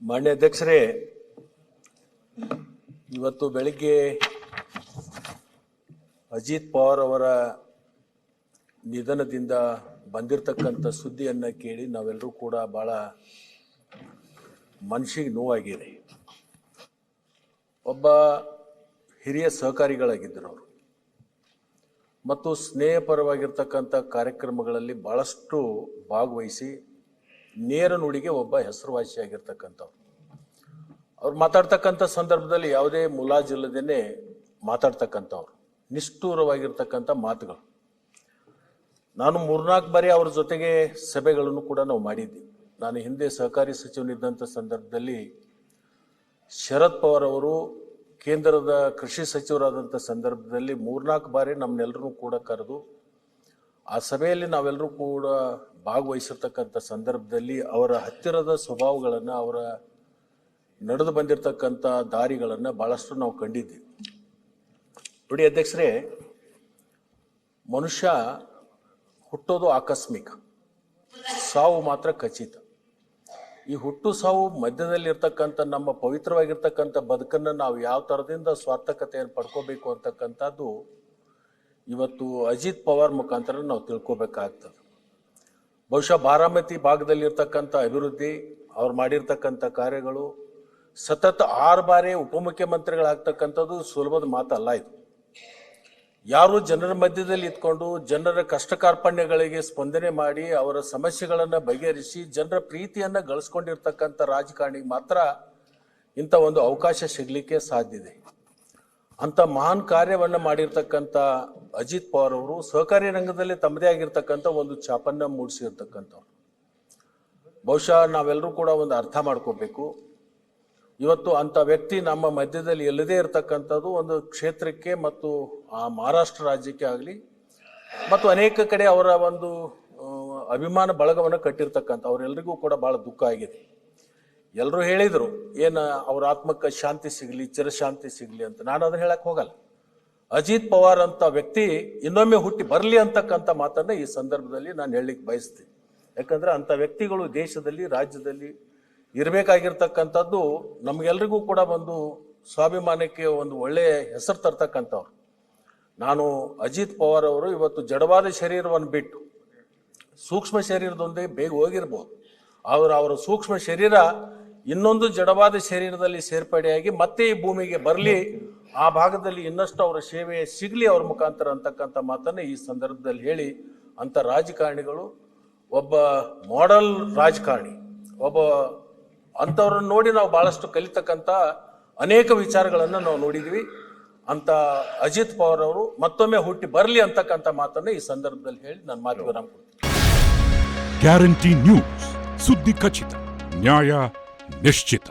ಮಾನ್ಯ ಅಧ್ಯಕ್ಷರೇ, ಇವತ್ತು ಬೆಳಿಗ್ಗೆ ಅಜಿತ್ ಪವಾರ್ ಅವರ ನಿಧನದಿಂದ ಬಂದಿರತಕ್ಕಂಥ ಸುದ್ದಿಯನ್ನು ಕೇಳಿ ನಾವೆಲ್ಲರೂ ಕೂಡ ಭಾಳ ಮನಸ್ಸಿಗೆ ನೋವಾಗಿದೆ. ಒಬ್ಬ ಹಿರಿಯ ಸಹಕಾರಿಗಳಾಗಿದ್ದರು ಅವರು ಮತ್ತು ಸ್ನೇಹಪರವಾಗಿರ್ತಕ್ಕಂಥ ಕಾರ್ಯಕ್ರಮಗಳಲ್ಲಿ ಭಾಳಷ್ಟು ಭಾಗವಹಿಸಿ ನೇರ ನುಡಿಗೆ ಒಬ್ಬ ಹೆಸರುವಾಸಿಯಾಗಿರ್ತಕ್ಕಂಥವ್ರು. ಅವ್ರು ಮಾತಾಡ್ತಕ್ಕಂಥ ಸಂದರ್ಭದಲ್ಲಿ ಯಾವುದೇ ಮುಲಾಜಿಲ್ಲದೇ ಮಾತಾಡ್ತಕ್ಕಂಥವ್ರು, ನಿಷ್ಠೂರವಾಗಿರ್ತಕ್ಕಂಥ ಮಾತುಗಳು. ನಾನು 3-4 ಬಾರಿ ಅವ್ರ ಜೊತೆಗೆ ಸಭೆಗಳನ್ನು ಕೂಡ ನಾವು ಮಾಡಿದ್ವಿ. ನಾನು ಹಿಂದೆ ಸಹಕಾರಿ ಸಚಿವನಿದ್ದಂಥ ಸಂದರ್ಭದಲ್ಲಿ ಶರದ್ ಪವಾರ್ ಅವರು ಕೇಂದ್ರದ ಕೃಷಿ ಸಚಿವರಾದಂಥ ಸಂದರ್ಭದಲ್ಲಿ 3-4 ಬಾರಿ ನಮ್ಮನ್ನೆಲ್ಲರೂ ಕೂಡ ಕರೆದು ಆ ಸಭೆಯಲ್ಲಿ ನಾವೆಲ್ಲರೂ ಕೂಡ ಭಾಗವಹಿಸಿರ್ತಕ್ಕಂಥ ಸಂದರ್ಭದಲ್ಲಿ ಅವರ ಹತ್ತಿರದ ಸ್ವಭಾವಗಳನ್ನು, ಅವರ ನಡೆದು ಬಂದಿರತಕ್ಕಂಥ ದಾರಿಗಳನ್ನು ಭಾಳಷ್ಟು ನಾವು ಕಂಡಿದ್ದೀವಿ. ನೋಡಿ ಅಧ್ಯಕ್ಷರೇ, ಮನುಷ್ಯ ಹುಟ್ಟೋದು ಆಕಸ್ಮಿಕ, ಸಾವು ಮಾತ್ರ ಖಚಿತ. ಈ ಹುಟ್ಟು ಸಾವು ಮಧ್ಯದಲ್ಲಿರ್ತಕ್ಕಂಥ ನಮ್ಮ ಪವಿತ್ರವಾಗಿರ್ತಕ್ಕಂಥ ಬದುಕನ್ನು ನಾವು ಯಾವ ಥರದಿಂದ ಸ್ವಾರ್ಥಕತೆಯನ್ನು ಪಡ್ಕೋಬೇಕು ಅಂತಕ್ಕಂಥದ್ದು ಇವತ್ತು ಅಜಿತ್ ಪವಾರ್ ಮುಖಾಂತರ ನಾವು ತಿಳ್ಕೊಬೇಕಾಗ್ತದೆ. ಬಹುಶಃ ಬಾರಾಮತಿ ಭಾಗದಲ್ಲಿರ್ತಕ್ಕಂಥ ಅಭಿವೃದ್ಧಿ, ಅವ್ರು ಮಾಡಿರ್ತಕ್ಕಂಥ ಕಾರ್ಯಗಳು, ಸತತ 6 ಬಾರಿ ಉಪಮುಖ್ಯಮಂತ್ರಿಗಳಾಗ್ತಕ್ಕಂಥದ್ದು ಸುಲಭದ ಮಾತಲ್ಲ. ಇದು ಯಾರು ಜನರ ಮಧ್ಯದಲ್ಲಿ ಇದ್ಕೊಂಡು ಜನರ ಕಷ್ಟ ಕಾರ್ಪಣ್ಯಗಳಿಗೆ ಸ್ಪಂದನೆ ಮಾಡಿ ಅವರ ಸಮಸ್ಯೆಗಳನ್ನು ಬಗೆಹರಿಸಿ ಜನರ ಪ್ರೀತಿಯನ್ನು ಗಳಿಸ್ಕೊಂಡಿರ್ತಕ್ಕಂಥ ರಾಜಕಾರಣಿಗೆ ಮಾತ್ರ ಇಂಥ ಒಂದು ಅವಕಾಶ ಸಿಗಲಿಕ್ಕೆ ಸಾಧ್ಯ ಇದೆ. ಅಂಥ ಮಹಾನ್ ಕಾರ್ಯವನ್ನು ಮಾಡಿರ್ತಕ್ಕಂಥ ಅಜಿತ್ ಪವಾರ್ ಅವರು ಸಹಕಾರಿ ರಂಗದಲ್ಲಿ ತಮ್ಮದೇ ಆಗಿರ್ತಕ್ಕಂಥ ಒಂದು ಛಾಪನ್ನು ಮೂಡಿಸಿರ್ತಕ್ಕಂಥವ್ರು. ಬಹುಶಃ ನಾವೆಲ್ಲರೂ ಕೂಡ ಒಂದು ಅರ್ಥ ಮಾಡ್ಕೋಬೇಕು. ಇವತ್ತು ಅಂಥ ವ್ಯಕ್ತಿ ನಮ್ಮ ಮಧ್ಯದಲ್ಲಿ ಎಲ್ಲದೇ ಇರತಕ್ಕಂಥದ್ದು ಒಂದು ಕ್ಷೇತ್ರಕ್ಕೆ ಮತ್ತು ಆ ಮಹಾರಾಷ್ಟ್ರ ರಾಜ್ಯಕ್ಕೆ ಆಗಲಿ ಮತ್ತು ಅನೇಕ ಕಡೆ ಅವರ ಒಂದು ಅಭಿಮಾನ ಬಳಗವನ್ನು ಕಟ್ಟಿರ್ತಕ್ಕಂಥ ಅವರೆಲ್ಲರಿಗೂ ಕೂಡ ಭಾಳ ದುಃಖ ಆಗಿದೆ. ಎಲ್ಲರೂ ಹೇಳಿದರು ಏನು ಅವ್ರ ಆತ್ಮಕ್ಕೆ ಶಾಂತಿ ಸಿಗಲಿ, ಚಿರಶಾಂತಿ ಸಿಗಲಿ ಅಂತ. ನಾನು ಅದನ್ನು ಹೇಳಕ್ಕೆ ಹೋಗಲ್ಲ. ಅಜಿತ್ ಪವಾರ್ ಅಂತ ವ್ಯಕ್ತಿ ಇನ್ನೊಮ್ಮೆ ಹುಟ್ಟಿ ಬರಲಿ ಅಂತಕ್ಕಂಥ ಮಾತನ್ನು ಈ ಸಂದರ್ಭದಲ್ಲಿ ನಾನು ಹೇಳಲಿಕ್ಕೆ ಬಯಸ್ತೀನಿ. ಯಾಕಂದರೆ ಅಂಥ ವ್ಯಕ್ತಿಗಳು ದೇಶದಲ್ಲಿ, ರಾಜ್ಯದಲ್ಲಿ ಇರಬೇಕಾಗಿರ್ತಕ್ಕಂಥದ್ದು ನಮಗೆಲ್ರಿಗೂ ಕೂಡ ಒಂದು ಸ್ವಾಭಿಮಾನಕ್ಕೆ ಒಂದು ಒಳ್ಳೆಯ ಹೆಸರು ತರ್ತಕ್ಕಂಥವ್ರು. ನಾನು ಅಜಿತ್ ಪವಾರ್ ಅವರು ಇವತ್ತು ಜಡವಾದ ಶರೀರವನ್ನು ಬಿಟ್ಟು ಸೂಕ್ಷ್ಮ ಶರೀರದೊಂದಿಗೆ ಬೇಗ ಹೋಗಿರ್ಬೋದು. ಅವರ ಸೂಕ್ಷ್ಮ ಶರೀರ ಇನ್ನೊಂದು ಜಡವಾದ ಶರೀರದಲ್ಲಿ ಸೇರ್ಪಡೆಯಾಗಿ ಮತ್ತೆ ಈ ಭೂಮಿಗೆ ಬರಲಿ, ಆ ಭಾಗದಲ್ಲಿ ಇನ್ನಷ್ಟು ಅವರ ಸೇವೆ ಸಿಗಲಿ ಅವ್ರ ಮುಖಾಂತರ ಅಂತಕ್ಕಂಥ ಮಾತನ್ನು ಈ ಸಂದರ್ಭದಲ್ಲಿ ಹೇಳಿ, ಅಂಥ ರಾಜಕಾರಣಿಗಳು ಒಬ್ಬ ಮಾಡೆಲ್ ರಾಜಕಾರಣಿ, ಒಬ್ಬ ಅಂಥವ್ರನ್ನ ನೋಡಿ ನಾವು ಭಾಳಷ್ಟು ಕಲಿತಕ್ಕಂಥ ಅನೇಕ ವಿಚಾರಗಳನ್ನು ನಾವು ನೋಡಿದ್ವಿ. ಅಂತ ಅಜಿತ್ ಪವಾರ್ ಅವರು ಮತ್ತೊಮ್ಮೆ ಹುಟ್ಟಿ ಬರಲಿ ಅಂತಕ್ಕಂಥ ಮಾತನ್ನು ಈ ಸಂದರ್ಭದಲ್ಲಿ ಹೇಳಿ ನನ್ನ ಮಾತು ವಿರಾಮ ಕೊಡ್ತೀನಿ. ಗ್ಯಾರಂಟಿ ನ್ಯೂಸ್, ಸುದ್ದಿ ಖಚಿತ, ನ್ಯಾಯ ನಿಶ್ಚಿತ.